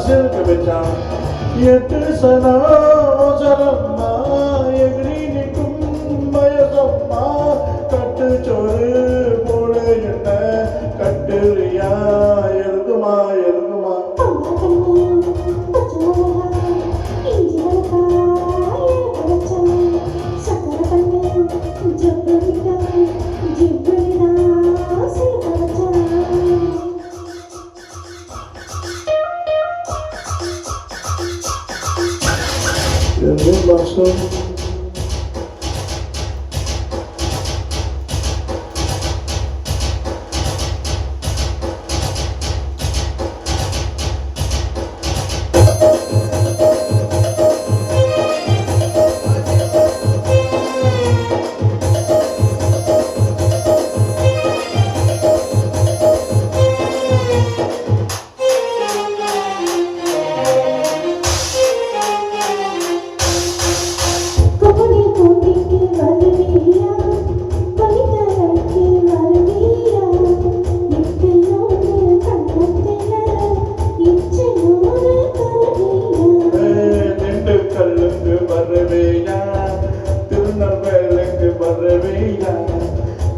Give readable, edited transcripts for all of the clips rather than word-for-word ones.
சிறுக்க வச்சான் எட்டு சனமா எகிரி நிற்கும் வயசம்மா கட்டு சோறு போல என்ன கட்டுறியா எதுக்குமா எதுக்குமா Boston.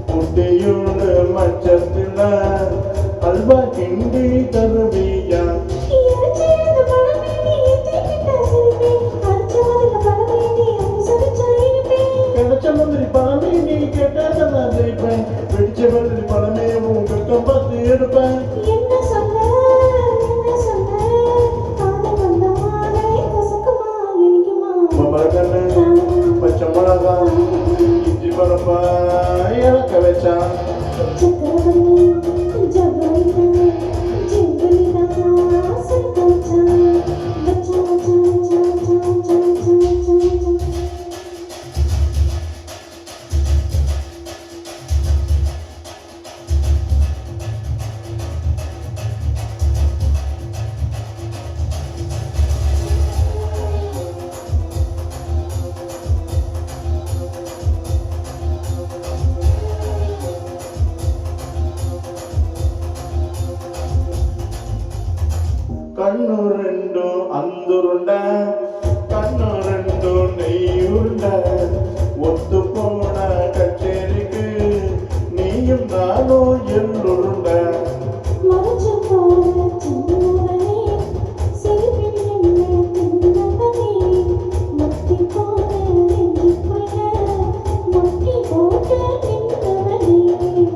முட்டையோடு மச்சத்தில் அல்வா கிண்டி தருவியா கிடைச்ச மாதிரி பழமே நீ கேட்டாத நான் ஜெயிப்பேன் பிடிச்ச மாதிரி பழமே உன் பக்கம் பார்த்து எடுப்பேன் பச்சை மிளகா இஞ்சி பருப்பா இறக்க வச்சான் கண்ணு ரெண்டு அந்துருண்ட கண்ணு ரெண்டு நெய்யுருண்ட ஒத்து போன கச்சேரிக்கு நீயும் நானும் எள்ளுருண்ட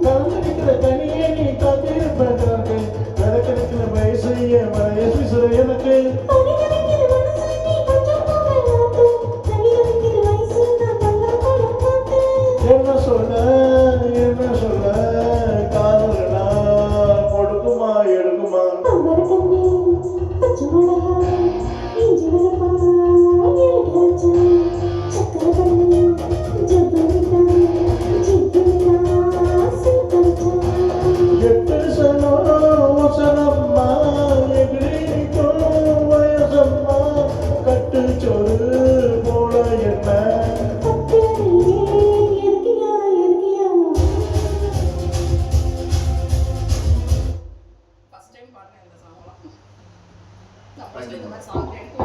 கலந்திருக்கிற தனியே நீ காத்திருப்பதற்கு விளக்கெடுக்கிற வயசு எனக்கு என்ன சொல்ல காதலனா கொடுக்குமா எடுக்குமா எட்டு சனமா கட்டு சோறு போல என்ன ஃபர்ஸ்ட் டைம் பாடுறேன் இந்த சாங்லாம். நான் ஃபர்ஸ்ட் இந்த மாதிரி சாங்